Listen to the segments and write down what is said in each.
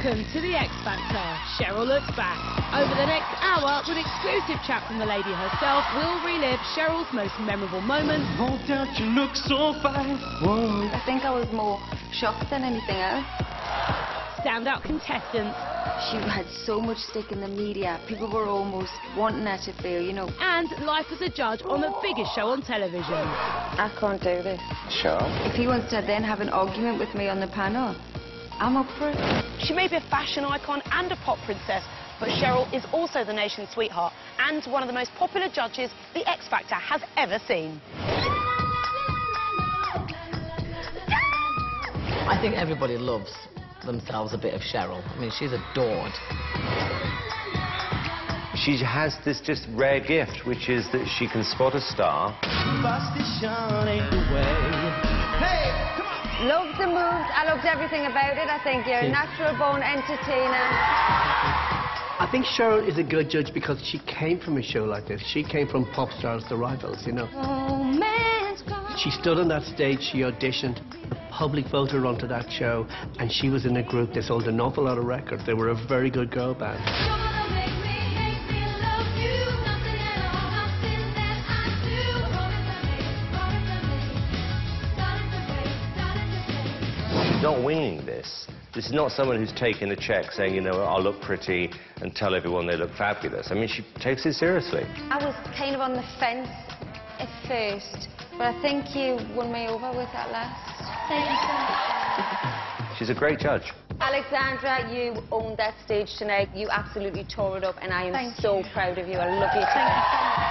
Welcome to the X-Factor. Cheryl looks back. Over the next hour, with exclusive chat from the lady herself, we'll relive Cheryl's most memorable moments. No doubt you look so fine. Whoa. I think I was more shocked than anything else. Standout contestants. She had so much stick in the media. People were almost wanting her to fail, you know. And life as a judge on the biggest show on television. I can't do this. Cheryl? If he wants to then have an argument with me on the panel, I'm up for it. She may be a fashion icon and a pop princess, but Cheryl is also the nation's sweetheart and one of the most popular judges the X Factor has ever seen. I think everybody loves themselves a bit of Cheryl. I mean, she's adored. She has this just rare gift, which is that she can spot a star. Loved the moves. I loved everything about it. I think you're a natural-born entertainer. I think Cheryl is a good judge because she came from a show like this. She came from Pop Stars, The Rivals, you know. She stood on that stage, she auditioned. The public voted her onto that show, and she was in a group that sold an awful lot of records. They were a very good girl band. She's not winging this. This is not someone who's taken a check saying, you know, I'll look pretty and tell everyone they look fabulous. I mean, she takes it seriously. I was kind of on the fence at first, but I think you won me over with that last. Thank you so much. She's a great judge. Alexandra, you owned that stage tonight. You absolutely tore it up, and I am so proud of you. I love you. Thank you so much.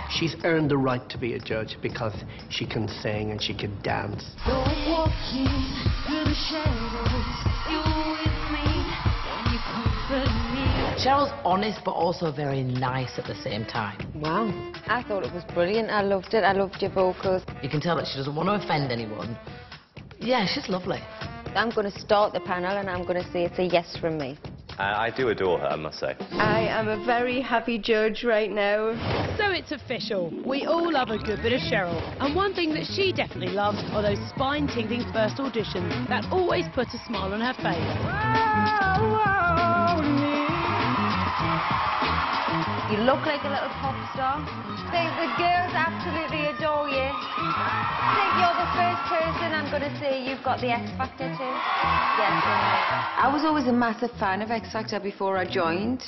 She's earned the right to be a judge because she can sing and she can dance. Cheryl's honest, but also very nice at the same time. Wow. I thought it was brilliant. I loved it. I loved your vocals. You can tell that she doesn't want to offend anyone. Yeah, she's lovely. I'm going to start the panel, and I'm going to say it's a yes from me. I do adore her, I must say. I am a very happy judge right now. So it's official. We all love a good bit of Cheryl. And one thing that she definitely loves are those spine-tingling first auditions that always put a smile on her face. You look like a little pop star. The girls absolutely adore you. I think you're the first person I'm going to say you've got the X Factor too. Yes. I was always a massive fan of X Factor before I joined.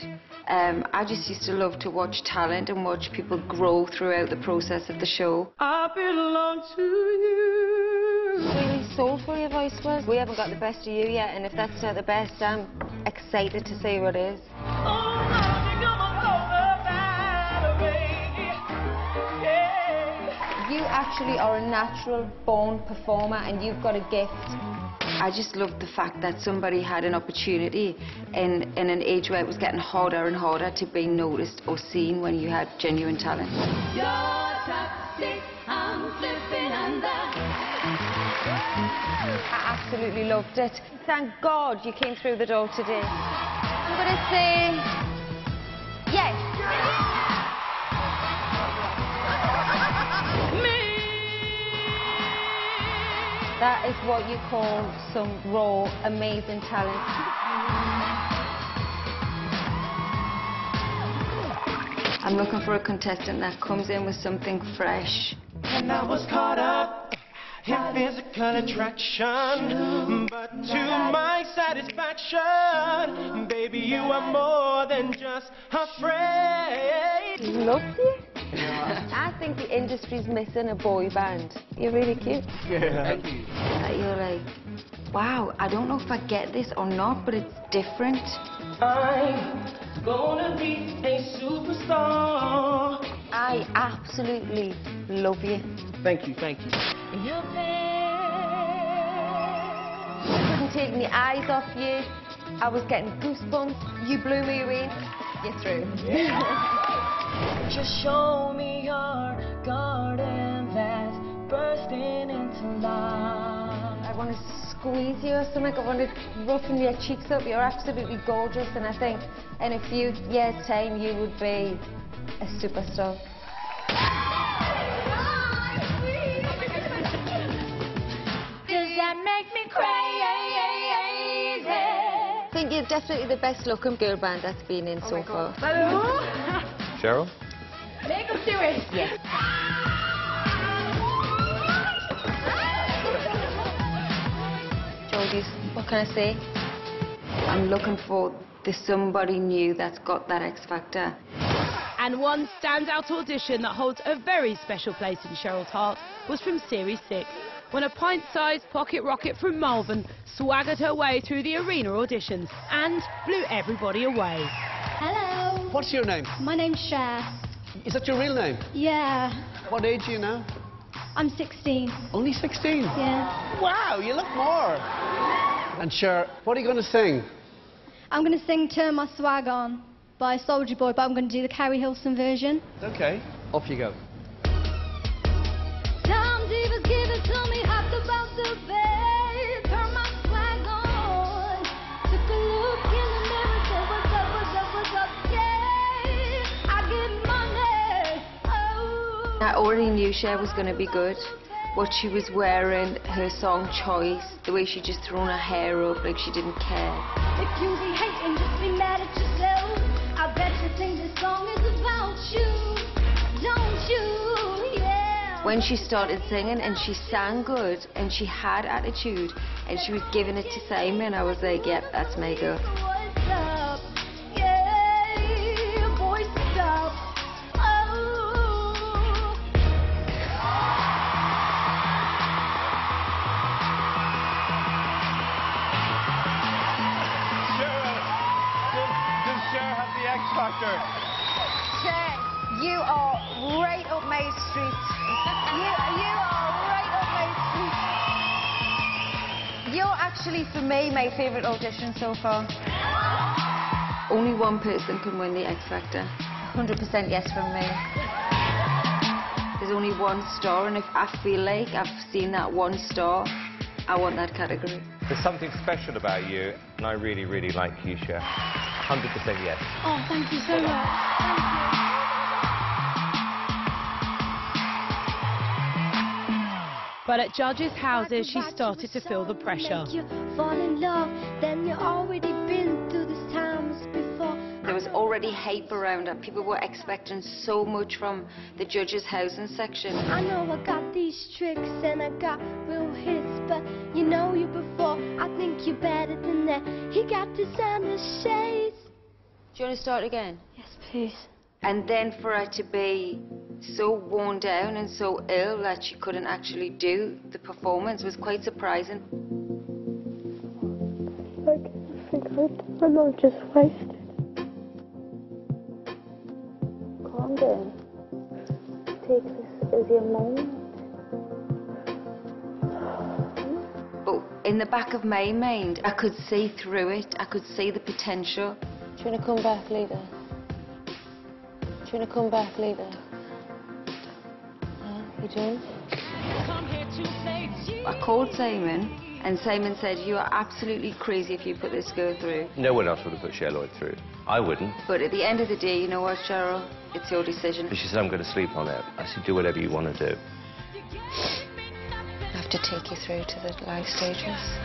I just used to love to watch talent and watch people grow throughout the process of the show. I belong to you. Really soulful your voice was. We haven't got the best of you yet, and if that's not the best, I'm excited to see what is. You actually are a natural-born performer, and you've got a gift. I just loved the fact that somebody had an opportunity in an age where it was getting harder and harder to be noticed or seen when you had genuine talent. I absolutely loved it. Thank God you came through the door today. I'm going to say yes. That is what you call some raw, amazing talent. I'm looking for a contestant that comes in with something fresh. And I was caught up in physical attraction, but to my satisfaction, baby, you are more than just a friend. Loves you? I think the industry's missing a boy band. You're really cute. Yeah, thank you. You're like, wow, I don't know if I get this or not, but it's different. I'm gonna be a superstar. I absolutely love you. Thank you, thank you. Couldn't take my eyes off you. I was getting goosebumps. You blew me away. You're through. Just show me your garden that's bursting into life. I want to squeeze you or something. I want to roughen your cheeks up. You're absolutely gorgeous, and I think in a few years' time you would be a superstar. Does that make me crazy? I think definitely the best looking girl band that's been in so far. Cheryl? Make them do it. Yes. Jodie's, what can I say? I'm looking for the somebody new that's got that X Factor. And one standout audition that holds a very special place in Cheryl's heart was from Series 6, when a pint-sized pocket rocket from Malvern swaggered her way through the arena auditions and blew everybody away. Hello. What's your name? My name's Cher. Is that your real name? Yeah. What age are you now? I'm 16. Only 16? Yeah. Wow, you look more. And Cher, what are you going to sing? I'm going to sing Turn My Swag On by Soulja Boy, but I'm going to do the Carrie Hilson version. Okay, off you go. Some divas give it to me, hopped about the bed, turn my swag on. Took a look in the mirror, said, what's up, what's up, what's up, yeah. I get money, oh. I already knew Cher was going to be good. What she was wearing, her song choice, the way she just thrown her hair up like she didn't care. If you be hating, just be mad at yourself. I bet you think this song is about you, don't you? Yeah. When she started singing and she sang good and she had attitude and she was giving it to Simon, I was like, yep, that's my girl. What's up? Yeah, boy, stop. Oh. Does Cher have the X Factor? Cher, you are right up my street. You are right up my street. You're actually, for me, my favourite audition so far. Only one person can win the X Factor. 100% yes from me. There's only one star, and if I feel like I've seen that one star, I want that category. There's something special about you, and I really, really like you, Cher. 100% yes. Oh, thank you so much. Thank you. But at judges' houses, she started to feel the pressure. You fall in love, then you already been through these times before. There was already hype around it. People were expecting so much from the judges' housing section. I know I got these tricks and I got real hits, but you know you before. I think you're better than that. He got designer shades. Do you want to start again? Yes, please. And then for her to be so worn down and so ill that she couldn't actually do the performance was quite surprising. I figured I'm not just wasted. Calm down. Take this as your moment. But in the back of my mind, I could see through it. I could see the potential. Do you want to come back, Lita? Do you want to come back, Lita? You don't? I called Simon, and Simon said, you are absolutely crazy if you put this girl through. No one else would have put Cher Lloyd through. I wouldn't. But at the end of the day, you know what, Cheryl? It's your decision. But she said, I'm going to sleep on it. I said, do whatever you want to do. I have to take you through to the live stages.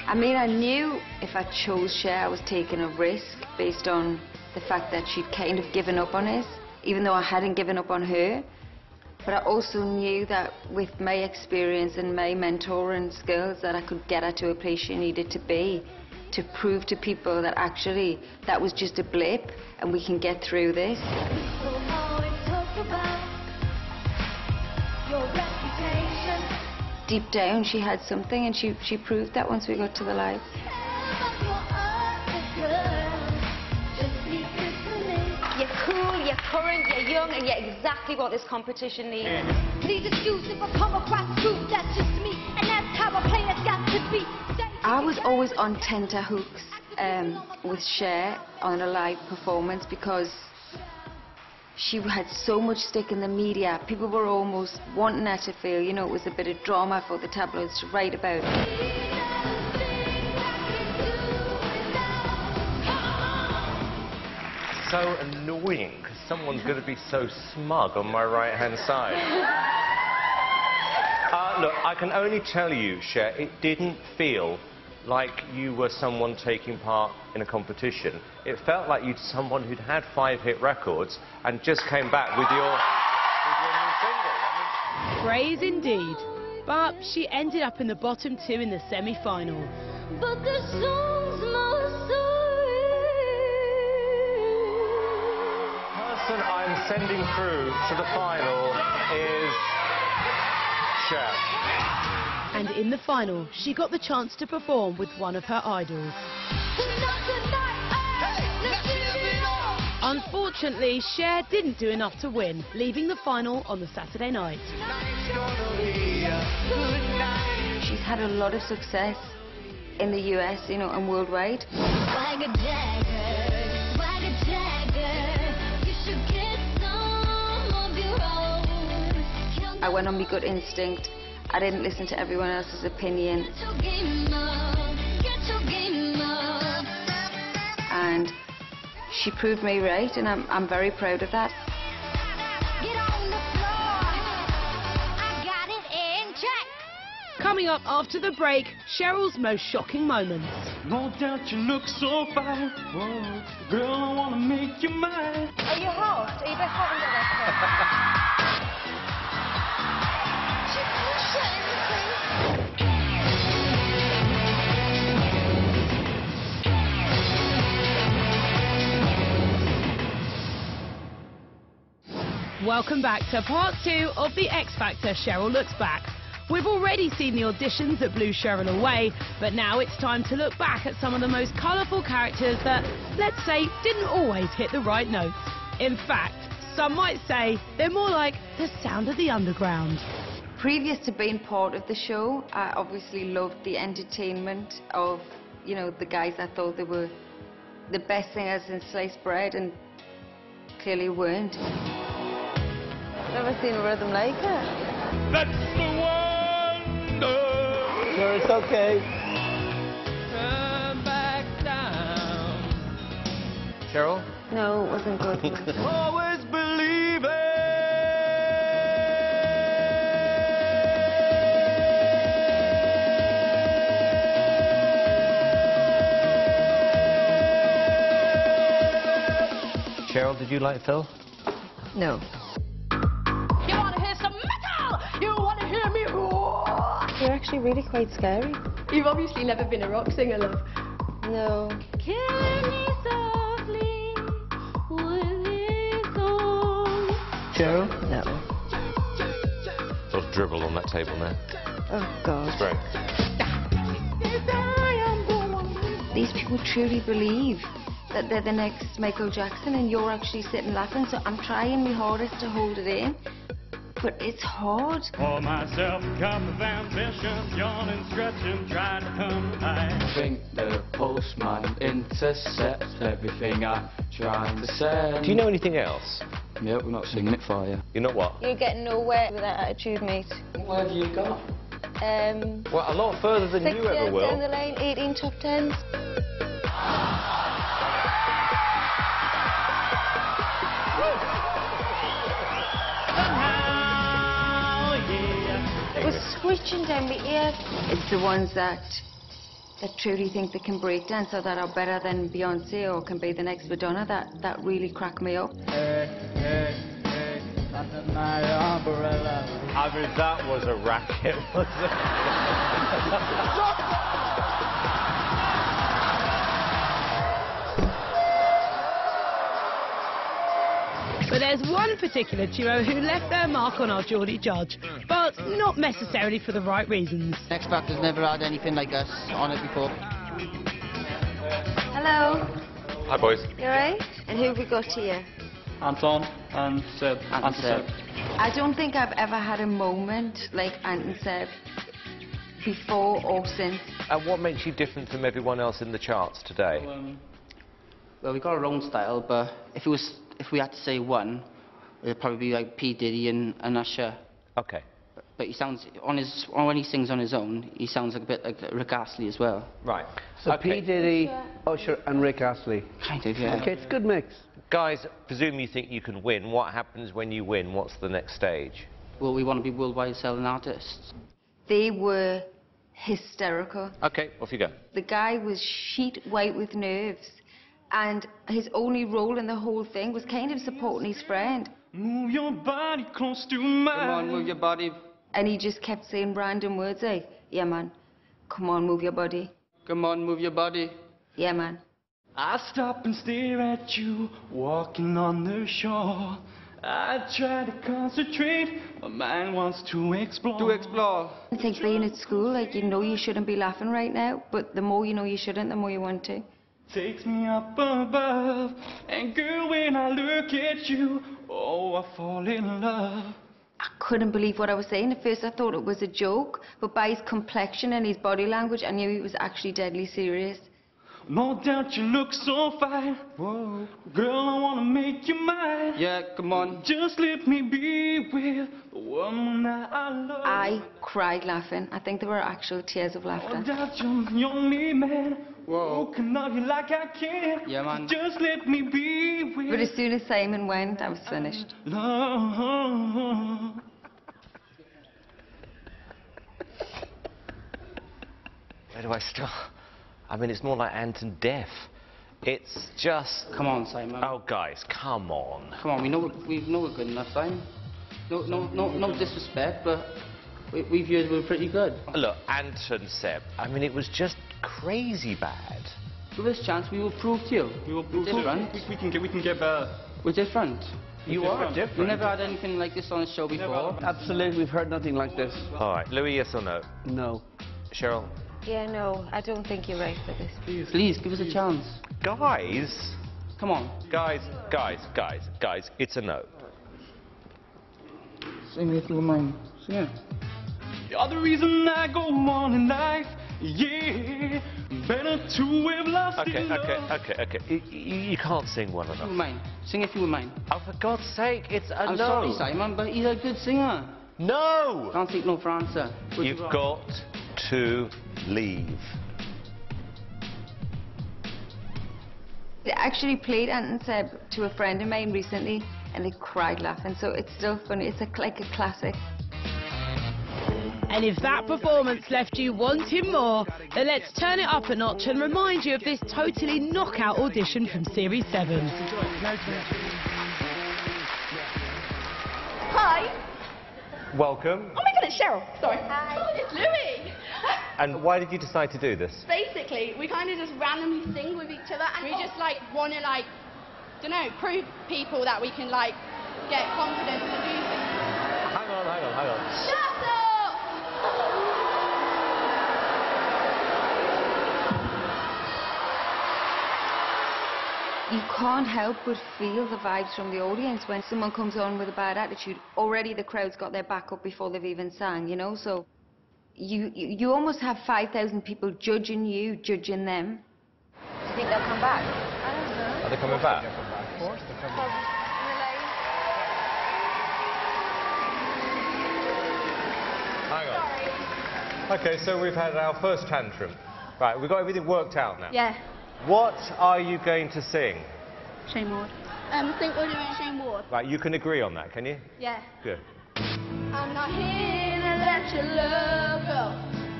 I mean, I knew if I chose Cher, I was taking a risk based on the fact that she'd kind of given up on us, even though I hadn't given up on her. But I also knew that with my experience and my mentoring skills that I could get her to a place she needed to be, to prove to people that actually that was just a blip and we can get through this. Deep down she had something, and she proved that once we got to the live. You're cool, you're current, you're young, and you're exactly what this competition needs. Please excuse if I come across rude, that's just me, and that's how a player's got to be. I was always on tenterhooks with Cher on a live performance because she had so much stick in the media. People were almost wanting her to feel, you know, it was a bit of drama for the tabloids to write about. So annoying, because someone's going to be so smug on my right-hand side. Look, I can only tell you, Cher, it didn't feel like you were someone taking part in a competition. It felt like you'd someone who'd had 5-hit records and just came back with your new single. Praise indeed. But she ended up in the bottom 2 in the semi-final. But the song's my story. The person I'm sending through to the final is Cher. And in the final, she got the chance to perform with one of her idols. Unfortunately, Cher didn't do enough to win, leaving the final on the Saturday night. She's had a lot of success in the US, you know, and worldwide. I went on my gut instinct. I didn't listen to everyone else's opinion. And she proved me right, and I'm very proud of that. Coming up after the break, Cheryl's most shocking moments. No doubt you look so fine. Whoa, girl, I want to make you mine. Are you hot? Are you a bit hot under that? Welcome back to part 2 of the X Factor Cheryl Looks Back. We've already seen the auditions that blew Cheryl away, but now it's time to look back at some of the most colourful characters that, let's say, didn't always hit the right notes. In fact, some might say they're more like the sound of the underground. Previous to being part of the show, I obviously loved the entertainment of, you know, the guys. I thought they were the best singers in sliced bread, and clearly weren't. Never seen a rhythm like it. That's the wonder. Sure, it's okay. Come back down. Cheryl? No, it wasn't good. Always believe it. Cheryl, did you like Phil? No. You want to hear some metal? You want to hear me roar? You're actually really quite scary. You've obviously never been a rock singer, love. No. Kill me softly with his own. Cheryl? No. Sort of dribble on that table now. Oh, God. Great. These people truly believe that they're the next Michael Jackson, and you're actually sitting laughing, so I'm trying my hardest to hold it in, but it's hard. For myself, a cup of ambition, yawning, stretching, trying to come high. I think the postman intercepts everything I'm trying to say. Do you know anything else? Yeah, we're not singing it for you. You're not what? You're getting nowhere with that attitude, mate. Where have you got? Well, a lot further than 6 you ever years will. down the lane, 18 top 10s. It was screeching down my ear. It's the ones that truly think they can break dance, or that are better than Beyonce or can be the next Madonna, that really crack me up. Under my umbrella. I mean, that was a racket, wasn't it? But there's one particular duo who left their mark on our Geordie judge, but not necessarily for the right reasons. X-Factor's never had anything like us on it before. Hello. Hi, boys. You alright? And who have we got here? Anton and Seb. Ant and Seb. I don't think I've ever had a moment like Ant and Seb before or since. And what makes you different from everyone else in the charts today? Well, we got our own style, but if we had to say one, it'd probably be like P. Diddy and Usher. Okay. But he sounds, when he sings on his own, he sounds like a bit like Rick Astley as well. Right. So Okay. P. Diddy, Usher and Rick Astley. Kind of, yeah. Okay, it's a good mix. Guys, presume you think you can win. What happens when you win? What's the next stage? Well, we want to be worldwide selling artists. They were hysterical. OK, off you go. The guy was sheet white with nerves, and his only role in the whole thing was kind of supporting his friend. Move your body close to mine. Come on, move your body. And he just kept saying random words like, yeah, man, come on, move your body. Come on, move your body. Yeah, man. I stop and stare at you, walking on the shore. I try to concentrate, my mind wants to explore. It's like being at school, like you know you shouldn't be laughing right now, but the more you know you shouldn't, the more you want to. Takes me up above, and girl, when I look at you, oh, I fall in love. I couldn't believe what I was saying. At first I thought it was a joke, but by his complexion and his body language, I knew he was actually deadly serious. No doubt you look so fine. Whoa. Girl, I wanna make you mine. Yeah, come on. Just let me be with the woman that I love. I cried laughing. I think there were actual tears of laughter. No doubt you're the only man. Whoa. Who can love you like I can. Yeah, man. Just let me be with. But as soon as Simon went, I was finished. Love. Where do I start? I mean, it's more like Anton Deaf. It's just... Come on, Simon. Oh, guys, come on. Come on, we know we're good enough, Simon. No disrespect, but we've heard we're pretty good. Look, Anton, Seb, I mean, it was just crazy bad. Give us a chance, we will prove to you. We will prove different. We can get better. We're different. You are different. We've never had anything like this on a show before. Absolutely, we've heard nothing like this. All right, Louis, yes or no? No. Cheryl? Yeah, no, I don't think you're right for this. Please, give us a chance. Guys? Come on. Guys, it's a no. Sing it, if you wouldn't mind. Sing it. You're the reason I go on in life, yeah. Better to have lost in love. Okay. You can't sing well enough. If you wouldn't mind. Sing if you wouldn't mind. Oh, for God's sake, it's a I'm no. sorry, Simon, but he's a good singer. No! Can't take no for answer. You've got to leave. I actually played Anton Seb to a friend of mine recently, and they cried laughing, so it's still funny. It's like a classic. And if that performance left you wanting more, then let's turn it up a notch and remind you of this totally knockout audition from Series 7. Hi. Welcome. Oh my god, it's Cheryl. Sorry. Hi. Oh, it's Louis. And why did you decide to do this? Basically, we kind of just randomly sing with each other, and we just like want to like, don't know, prove people that we can like get confidence to do things. Hang on. Shut up! You can't help but feel the vibes from the audience when someone comes on with a bad attitude. Already the crowd's got their back up before they've even sang, you know, so you almost have 5,000 people judging you, judging them. Do you think they'll come back? I don't know. Are they coming back? Of course, they're coming back. Hang on. Okay, so we've had our first tantrum. Right, we've got everything worked out now. Yeah. What are you going to sing? Shane Ward. I think we're doing Shane Ward. Right, you can agree on that, can you? Yeah. Good. I'm not here to let your love go.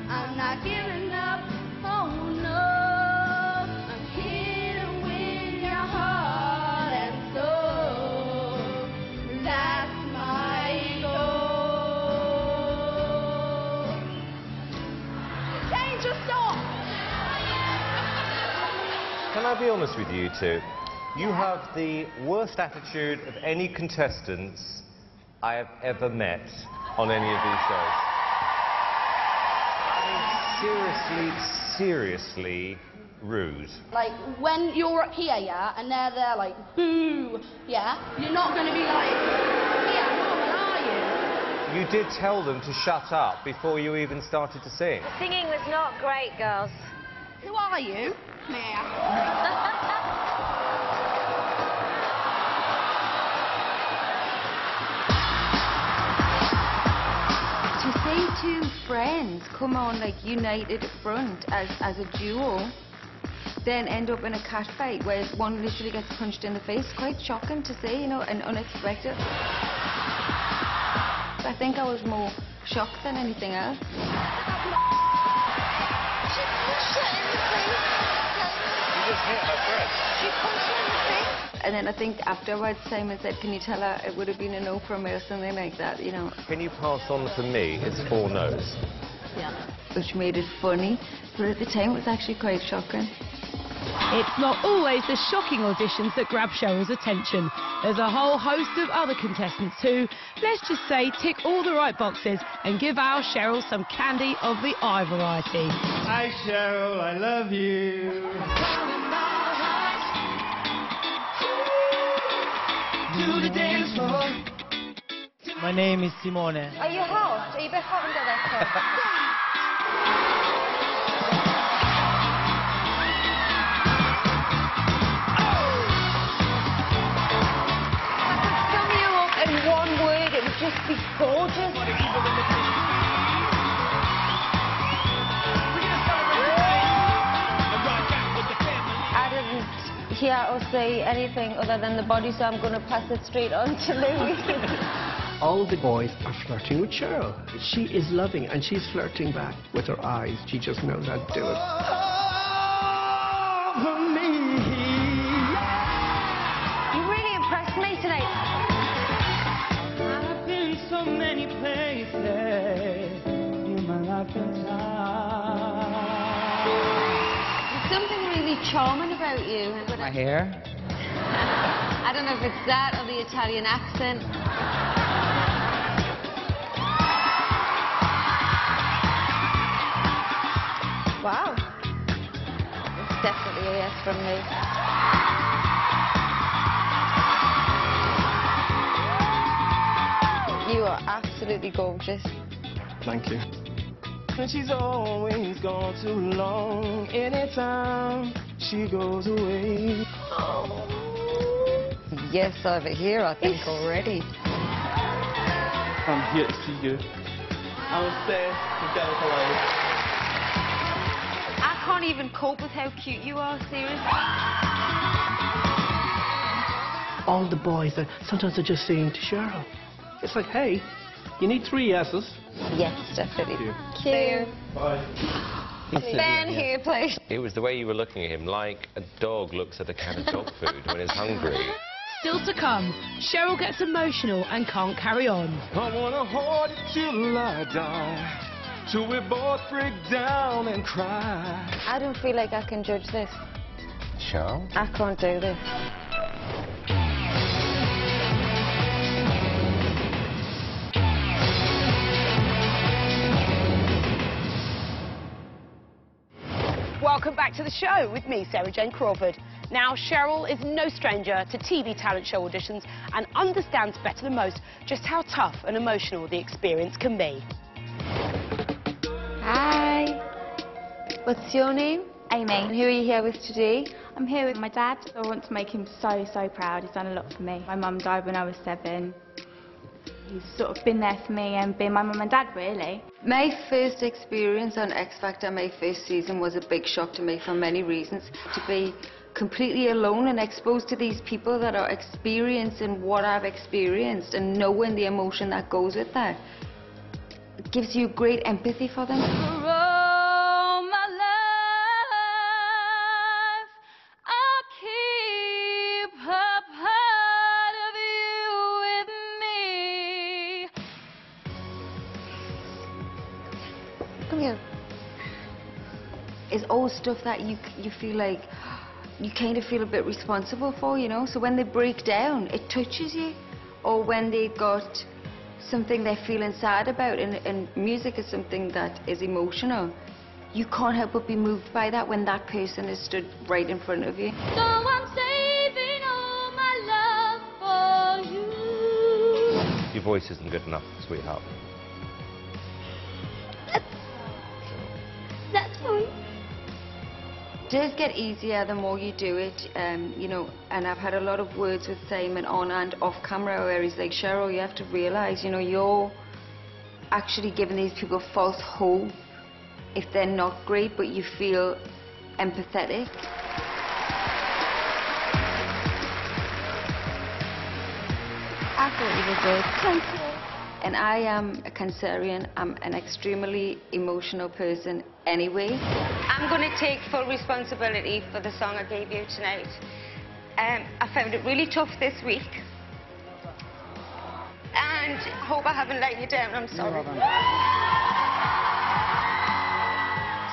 I'm not giving up. Oh no. I'm here to win your heart and soul. That's my goal. Change your song. Can I be honest with you two? You have the worst attitude of any contestants I have ever met on any of these shows. I mean, seriously rude. Like, when you're up here, yeah, and they're there like, boo, yeah, you're not going to be like, yeah, normal, are you? You did tell them to shut up before you even started to sing. The singing was not great, girls. Who are you? Meh. To see two friends come on like united front as a duo, then end up in a cat fight where one literally gets punched in the face, quite shocking to see, you know, and unexpected. I think I was more shock than anything else. And then I think afterwards Simon said, can you tell her it would have been a no from me or something like that, you know. Can you pass on for me? It's 4 no's. Yeah. Which made it funny, but at the time it was actually quite shocking. It's not always the shocking auditions that grab Cheryl's attention. There's a whole host of other contestants who, let's just say, tick all the right boxes and give our Cheryl some candy of the eye variety. Hi Cheryl, I love you. To the dance floor. My name is Simone. Are you hot? Are you a bit hot under that coat? Sum you up in one word, it would just be gorgeous. I didn't hear or say anything other than the body, so I'm going to pass it straight on to Louis. All the boys are flirting with Cheryl. She is loving, and she's flirting back with her eyes. She just knows how to do it. You really impressed me tonight. I've been so many places in my life and There's something really charming about you. My hair? I don't know if it's that or the Italian accent. Wow. It's definitely a yes from me. You are absolutely gorgeous. Thank you. And she's always gone too long. Anytime she goes away. Yes, over here, I think, already. I'm here to see you. I was sad. You got it away. I can't even cope with how cute you are, seriously. All the boys, sometimes they're just saying to Cheryl, it's like, hey, you need 3 yeses. Yes, definitely. Cute. Bye. Ben here, please. It was the way you were looking at him, like a dog looks at a can of dog food when it's hungry. Still to come, Cheryl gets emotional and can't carry on. I wanna hold you till I die, till we both break down and cry. I don't feel like I can judge this. Cheryl? I can't do this. Welcome back to the show with me, Sarah Jane Crawford. Now, Cheryl is no stranger to TV talent show auditions and understands better than most just how tough and emotional the experience can be. Hi. What's your name? Amy. And who are you here with today? I'm here with my dad. I want to make him so, so proud. He's done a lot for me. My mum died when I was 7. He's sort of been there for me and been my mum and dad, really. My first experience on X-Factor, my first season, was a big shock to me for many reasons. To be completely alone and exposed to these people that are experiencing what I've experienced and knowing the emotion that goes with that, it gives you great empathy for them. Come here. It's all stuff that you feel like you kind of feel a bit responsible for, you know. So when they break down, it touches you, or when they got something they're feeling sad about, and music is something that is emotional. You can't help but be moved by that when that person is stood right in front of you. So I'm saving all my love for you. Your voice isn't good enough, sweetheart. That's fine. It does get easier the more you do it, you know, and I've had a lot of words with Simon on and off camera where he's like, Cheryl, you have to realise, you know, you're actually giving these people false hope if they're not great, but you feel empathetic. I thought you were good. Thank you. And I am a Cancerian. I'm an extremely emotional person anyway. I'm going to take full responsibility for the song I gave you tonight. I found it really tough this week. And hope I haven't let you down. I'm sorry.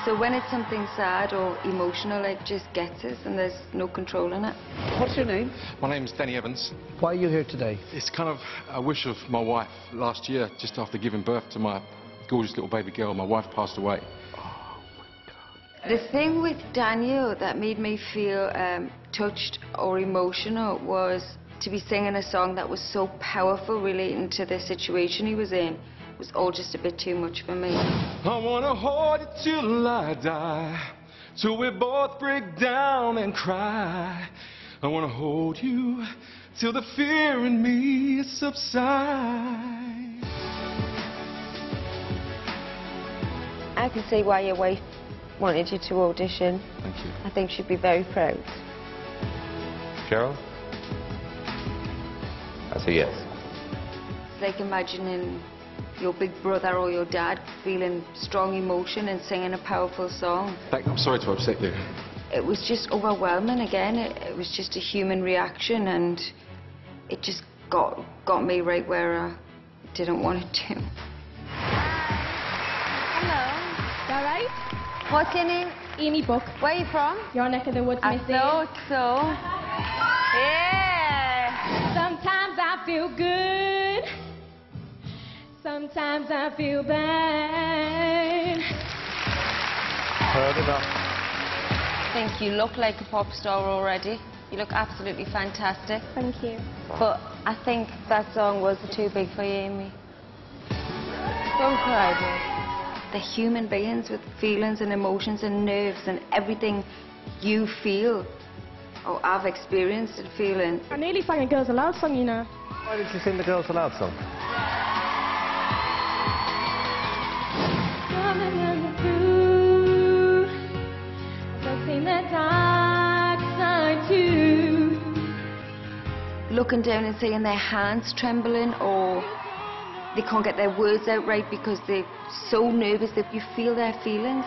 So when it's something sad or emotional, it just gets us and there's no controlling it. What's your name? My name's Danny Evans. Why are you here today? It's kind of a wish of my wife. Last year, just after giving birth to my gorgeous little baby girl, my wife passed away. The thing with Daniel that made me feel touched or emotional was to be singing a song that was so powerful relating to the situation he was in. It was all just a bit too much for me. I wanna hold you till I die, till we both break down and cry. I wanna hold you till the fear in me subsides. I can see why your wife wanted you to audition. Thank you. I think she'd be very proud. Cheryl? I say yes. It's like imagining your big brother or your dad feeling strong emotion and singing a powerful song. I'm sorry to upset you. It was just overwhelming again. It was just a human reaction and it just got me right where I didn't want it to. Hello. You alright? What's your name? Amy Book. Where are you from? Your neck of the woods, Missy. I thought so. Yeah. Sometimes I feel good. Sometimes I feel bad. Heard enough. I think you look like a pop star already. You look absolutely fantastic. Thank you. But I think that song was too big for you, Amy. Don't cry, dear. They're human beings with feelings and emotions and nerves and everything you feel or I've experienced and feeling. I nearly sang a Girls Aloud song, you know. Why did you sing the Girls Aloud song? Looking down and seeing their hands trembling or they can't get their words out right because they're so nervous that you feel their feelings.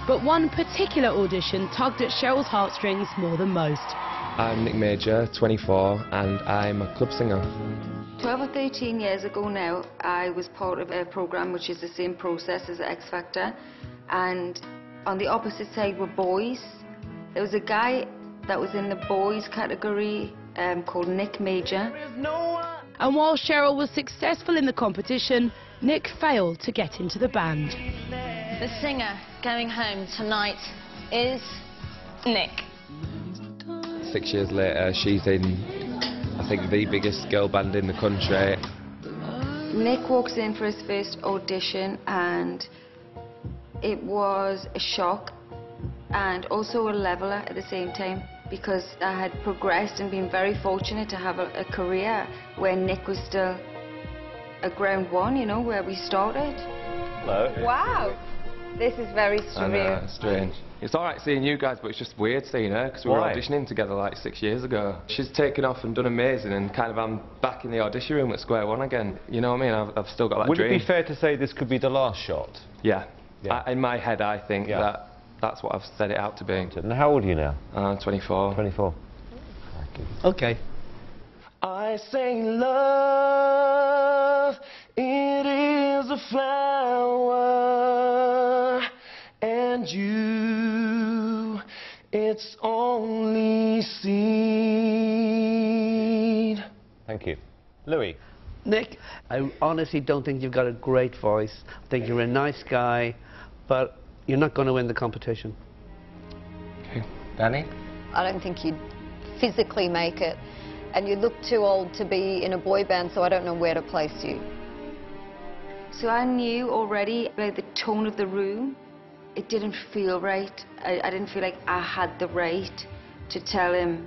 But one particular audition tugged at Cheryl's heartstrings more than most. I'm Nick Major, 24, and I'm a club singer. 12 or 13 years ago now, I was part of a programme which is the same process as X-Factor, and on the opposite side were boys. There was a guy that was in the boys category called Nick Major. And while Cheryl was successful in the competition, Nick failed to get into the band. The singer going home tonight is Nick. 6 years later, she's in, I think, the biggest girl band in the country. Nick walks in for his first audition and it was a shock and also a leveler at the same time because I had progressed and been very fortunate to have a career where Nick was still a ground one, you know, where we started. Hello. Wow. This is very surreal. I know, it's strange. It's all right seeing you guys, but it's just weird seeing her because we were auditioning together like 6 years ago. She's taken off and done amazing, and kind of I'm back in the audition room at square one again. You know what I mean? I've still got that dream. Would it be fair to say this could be the last shot? Yeah. In my head, I think that's what I've set it out to be. And how old are you now? 24. 24. Okay. I say love, it is a flower, and you, it's only seed. Thank you. Louis. Nick, I honestly don't think you've got a great voice. I think you're a nice guy, but you're not going to win the competition. Okay. Danny? I don't think you'd physically make it. And you look too old to be in a boy band, so I don't know where to place you. So I knew already by the tone of the room, it didn't feel right. I didn't feel like I had the right to tell him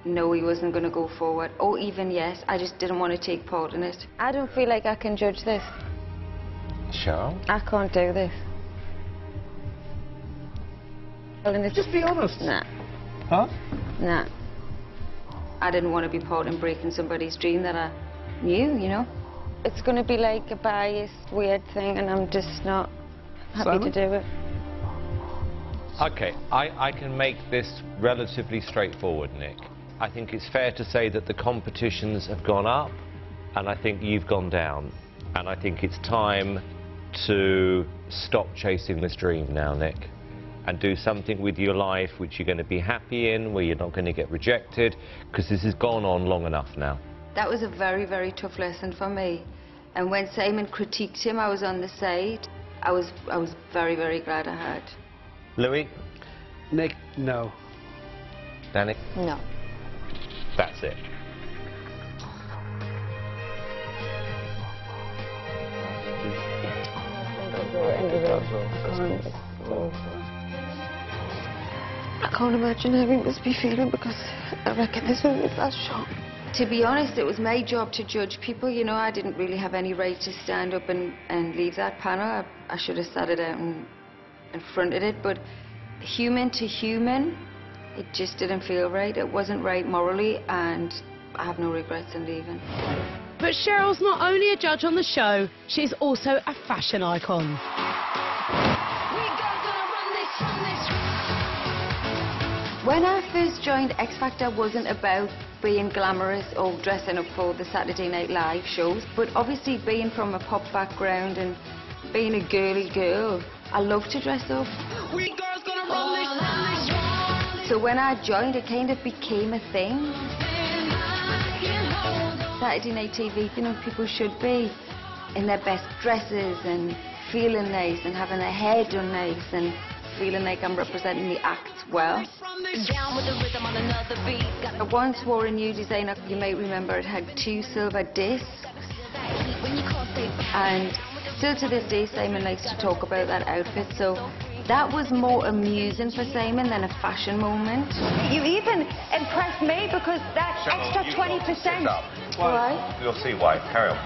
no, he wasn't going to go forward, or even yes. I just didn't want to take part in it. I don't feel like I can judge this. Cheryl? I can't do this. Just be honest. Nah. Huh? Nah. I didn't want to be part in breaking somebody's dream that I knew, you know. It's going to be like a biased, weird thing, and I'm just not happy to do it. OK, I can make this relatively straightforward, Nick. I think it's fair to say that the competitions have gone up, and I think you've gone down. And I think it's time to stop chasing this dream now, Nick, and do something with your life which you're going to be happy in, where you're not going to get rejected, because this has gone on long enough now. That was a very, very tough lesson for me. And when Simon critiqued him, I was on the side. I was very, very glad I had. Louis? Nick, no. Danny? No. That's it. I can't imagine how he must be feeling, because I reckon this was his last shot. To be honest, it was my job to judge people. You know, I didn't really have any right to stand up and leave that panel. I should have sat it out and fronted it, but human to human, it just didn't feel right. It wasn't right morally, and I have no regrets in leaving. But Cheryl's not only a judge on the show, she's also a fashion icon. When I first joined X Factor, it wasn't about being glamorous or dressing up for the Saturday Night Live shows, but obviously being from a pop background and being a girly girl, I love to dress up. So when I joined, it kind of became a thing. Saturday Night TV, you know, people should be in their best dresses and feeling nice and having their hair done nice and feeling like I'm representing the act well. I once wore a new designer, you might remember it had 2 silver discs. And still to this day, Simon likes to talk about that outfit, so that was more amusing for Simon than a fashion moment. You even impressed me, because that extra 20%. Why? You'll see why. Carry on.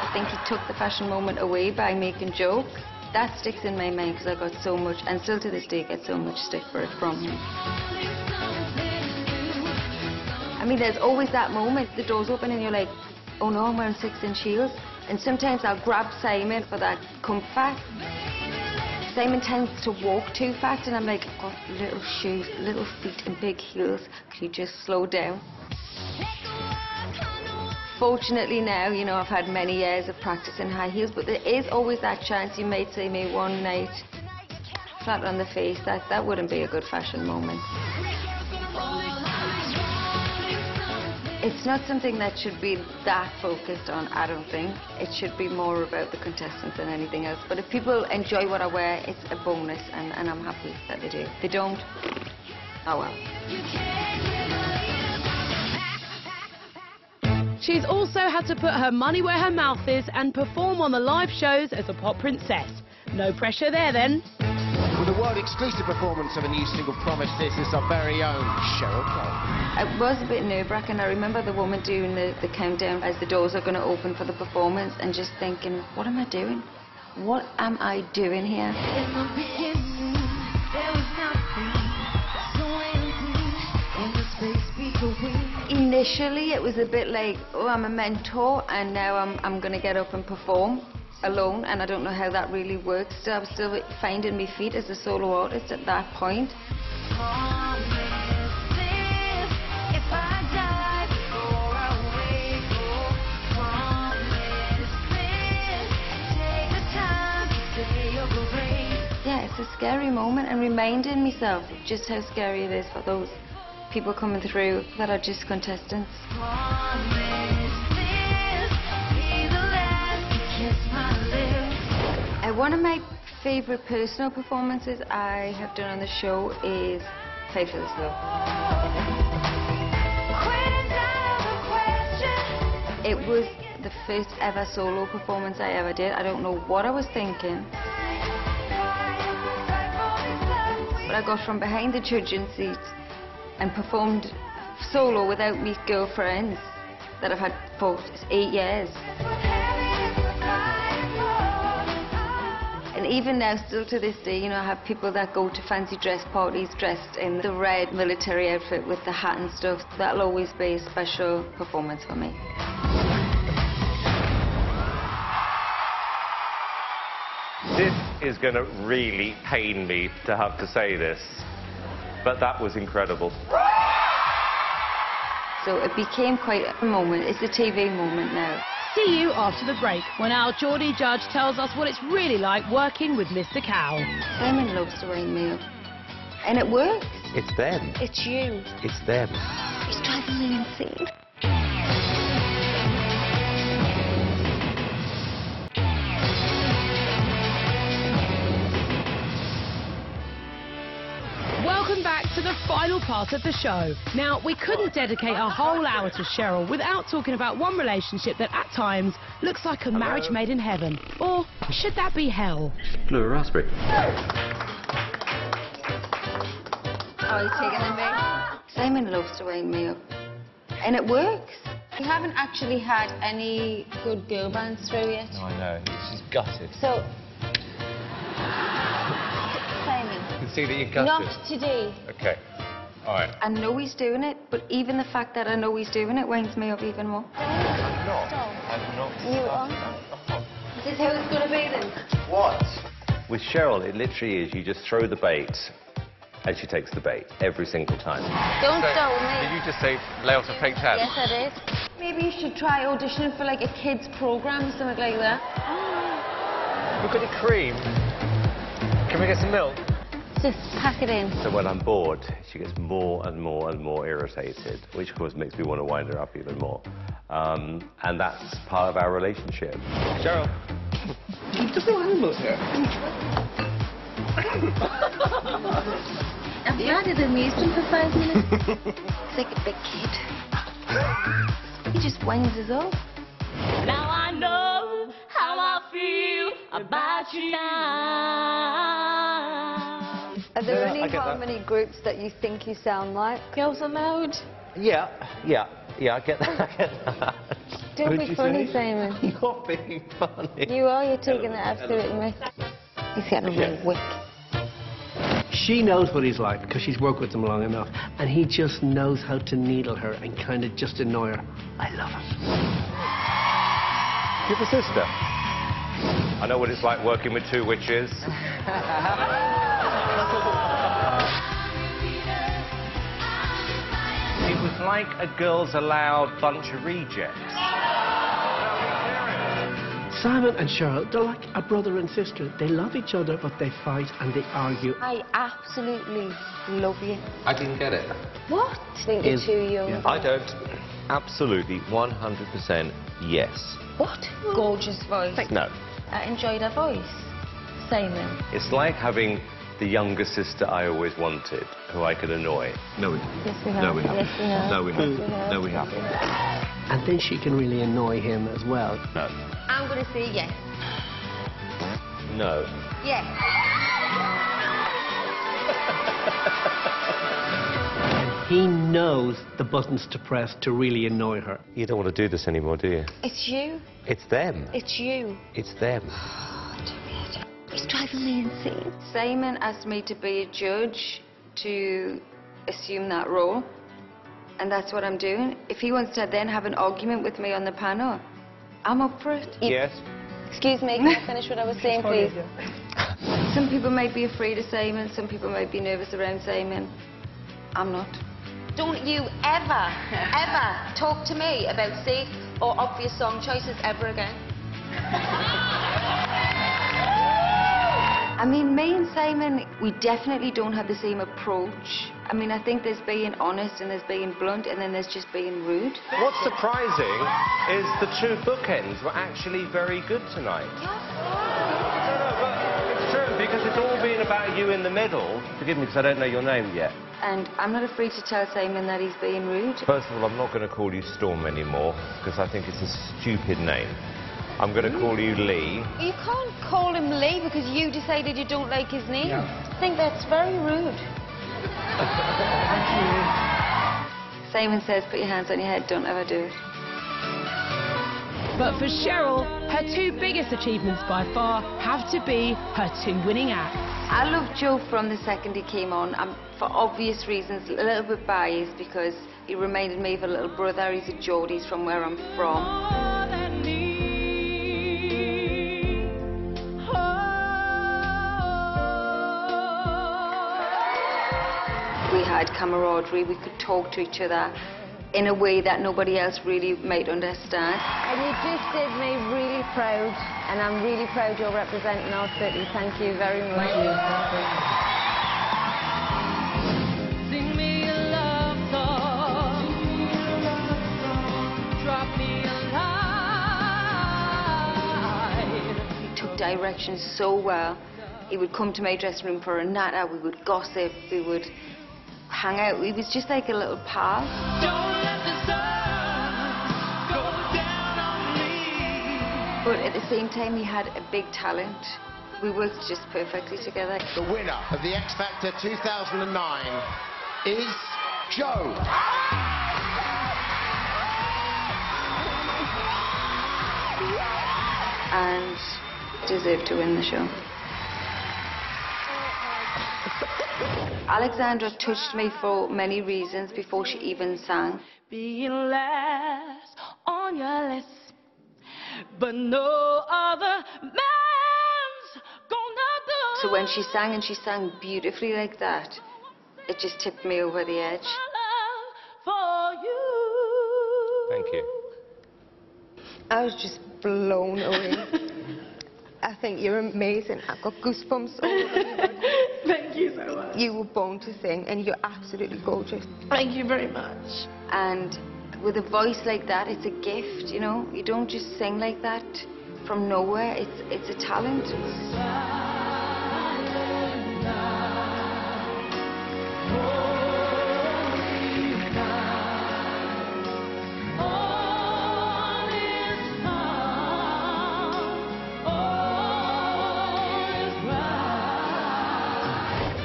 I think he took the fashion moment away by making jokes. That sticks in my mind, because I got so much, and still to this day get so much stick for it from him. I mean, there's always that moment, the door's open and you're like, oh no, I'm wearing 6-inch heels. And sometimes I'll grab Simon for that comfort. Simon tends to walk too fast, and I'm like, I've got little shoes, little feet and big heels. Can you just slow down? Fortunately now, you know, I've had many years of practice in high heels, but there is always that chance you might see me one night flat on the face. That wouldn't be a good fashion moment. It's not something that should be that focused on, I don't think. It should be more about the contestants than anything else. But if people enjoy what I wear, it's a bonus, and I'm happy that they do. If they don't, oh well. She's also had to put her money where her mouth is and perform on the live shows as a pop princess. No pressure there then. With a world-exclusive performance of a new single, Promise This, is our very own Cheryl Fernandez. It was a bit nerve-wracking. I remember the woman doing the countdown as the doors are going to open for the performance, and just thinking, what am I doing? What am I doing here? In the beginning, there was nothing so empty in the space between. Initially, it was a bit like, oh, I'm a mentor, and now I'm going to get up and perform alone, and I don't know how that really works. So I was still finding my feet as a solo artist at that point. Yeah, it's a scary moment, and reminding myself just how scary it is for those people coming through that are just contestants. One of my favourite personal performances I have done on the show is Play for This Love. It was the first ever solo performance I ever did. I don't know what I was thinking, but I got from behind the judging seat and performed solo without me girlfriends. that I've had for 8 years. And even now, still to this day, you know, I have people that go to fancy dress parties dressed in the red military outfit with the hat and stuff. That'll always be a special performance for me. This is going to really pain me to have to say this, but that was incredible. So it became quite a moment. It's a TV moment now. See you after the break, when our Geordie judge tells us what it's really like working with Mr. Cow. Simon loves to wind me up. And it works. It's them. It's you. It's them. He's driving me insane. Welcome back to the final part of the show. Now, we couldn't dedicate a whole hour to Cheryl without talking about one relationship that at times looks like a marriage made in heaven. Or should that be hell? Blue raspberry. Oh, you're taking the bait? Simon loves to wind me up. And it works. We haven't actually had any good girl bands through yet. No, I know. She's gutted. So, Simon. You can see that you're gutted. Not today. Okay. All right. I know he's doing it, but even the fact that I know he's doing it winds me up even more. I'm not. You are? Is this how it's going to be then? What? With Cheryl, it literally is you just throw the bait and she takes the bait every single time. Don't start with me. Did you just say lay off a fake tab? Yes, I did. Maybe you should try auditioning for like a kids program or something like that. We've got the cream. Can we get some milk? Just pack it in. So when I'm bored, she gets more and more and more irritated, which of course makes me want to wind her up even more. And that's part of our relationship. Cheryl. There's no animals here. I'm glad it amused him for 5 minutes. He's like a big kid. He just winds us up. Now I know how I feel about you now. Are there any harmony groups that you think you sound like? Girls Aloud. Yeah, I get that. Don't be funny, Simon. You're being funny. You are, you're taking the absolute mick. He's getting a real wick. She knows what he's like because she's worked with him long enough, and he just knows how to needle her and kind of just annoy her. I love it. You have a sister? I know what it's like working with two witches. It was like a Girls Aloud bunch of rejects. Simon and Cheryl, they're like a brother and sister. They love each other, but they fight and they argue. I absolutely love you. I didn't get it. What? I think you're too young. Yeah. I don't. Absolutely, 100% yes. What? Gorgeous voice. No. I enjoyed her voice. Simon. It's like having the younger sister I always wanted, who I could annoy. No, we haven't. Yes, we have. No, we haven't. Yes, we have. No, we haven't. Yes, we have. No, we haven't. And then she can really annoy him as well. No. I'm going to say yes. No. Yes. He knows the buttons to press to really annoy her. You don't want to do this anymore, do you? It's you. It's them. It's you. It's them. He's driving me insane. Simon asked me to be a judge to assume that role, and that's what I'm doing. If he wants to then have an argument with me on the panel, I'm up for it. Yes. Excuse me, can I finish what I was saying, please? Some people might be afraid of Simon, some people might be nervous around Simon. I'm not. Don't you ever, ever talk to me about safe or obvious song choices ever again. I mean, me and Simon, we definitely don't have the same approach. I mean, I think there's being honest and there's being blunt and then there's just being rude. What's surprising is the two bookends were actually very good tonight. No, but it's true, because it's all been about you in the middle. Forgive me, because I don't know your name yet. And I'm not afraid to tell Simon that he's being rude. First of all, I'm not going to call you Storm anymore, because I think it's a stupid name. I'm going to call you Lee. You can't call him Lee because you decided you don't like his name. Yeah. I think that's very rude. Simon says, put your hands on your head, don't ever do it. But for Cheryl, her two biggest achievements by far have to be her two winning acts. I loved Joe from the second he came on. I'm, for obvious reasons, a little bit biased because he reminded me of a little brother. He's a Geordie, he's from where I'm from. We had camaraderie, we could talk to each other in a way that nobody else really might understand. And you just did me really proud, and I'm really proud you're representing our city. Thank you very much. Thank you. Sing me a love song. Drop me a line. He took directions so well. He would come to my dressing room for a natter, we would gossip, we would hang out. He was just like a little pal. Don't let the sun go down on me. But at the same time, he had a big talent. We worked just perfectly together. The winner of the X Factor 2009 is Joe. And deserved to win the show. Alexandra touched me for many reasons before she even sang. Being last on your list, but no other man's gonna do. So when she sang, and she sang beautifully like that, it just tipped me over the edge. For you. Thank you. I was just blown away. I think you're amazing. I've got goosebumps all over me. Thank you so much. You were born to sing, and you're absolutely gorgeous. Thank you very much. And with a voice like that, it's a gift, you know? You don't just sing like that from nowhere. It's a talent.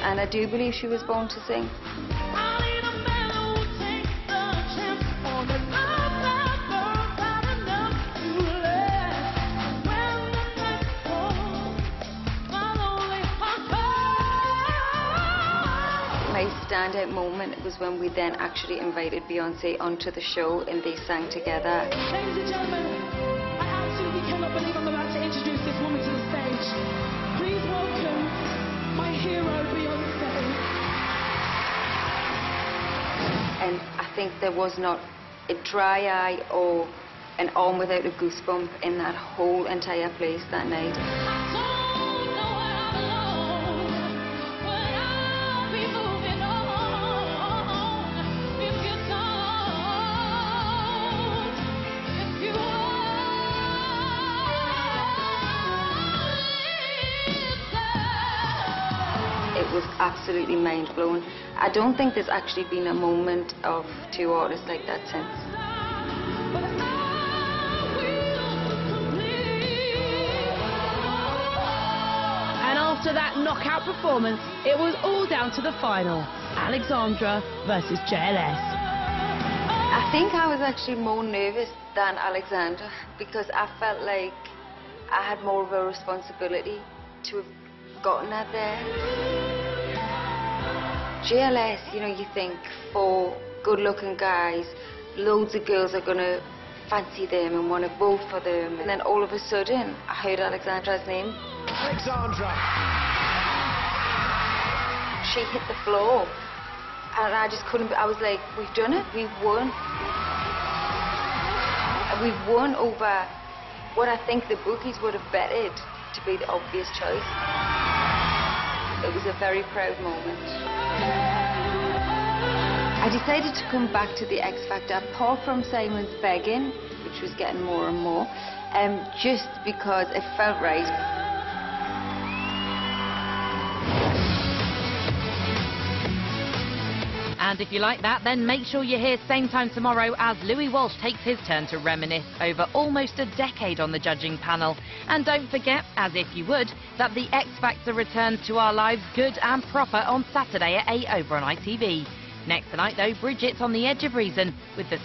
And I do believe she was born to sing. My standout moment was when we then actually invited Beyonce onto the show and they sang together. Ladies and gentlemen, I absolutely cannot believe I'm about to introduce this woman to the stage. Please welcome my hero, Beyonce. And I think there was not a dry eye or an arm without a goosebump in that whole entire place that night. It was absolutely mind-blowing. I don't think there's actually been a moment of two artists like that since. And after that knockout performance, it was all down to the final. Alexandra versus JLS. I think I was actually more nervous than Alexandra because I felt like I had more of a responsibility to have gotten her there. JLS, you know, you think for good-looking guys, loads of girls are going to fancy them and want to vote for them. And then all of a sudden, I heard Alexandra's name. Alexandra! She hit the floor. And I just couldn't, I was like, we've done it, we've won. And we've won over what I think the bookies would have betted to be the obvious choice. It was a very proud moment. I decided to come back to the X Factor, apart from Simon's begging, which was getting more and more, just because it felt right. And if you like that, then make sure you're here same time tomorrow as Louis Walsh takes his turn to reminisce over almost a decade on the judging panel. And don't forget, as if you would, that the X Factor returns to our lives good and proper on Saturday at 8 over on ITV. Next tonight, though, Bridget's on the edge of reason with the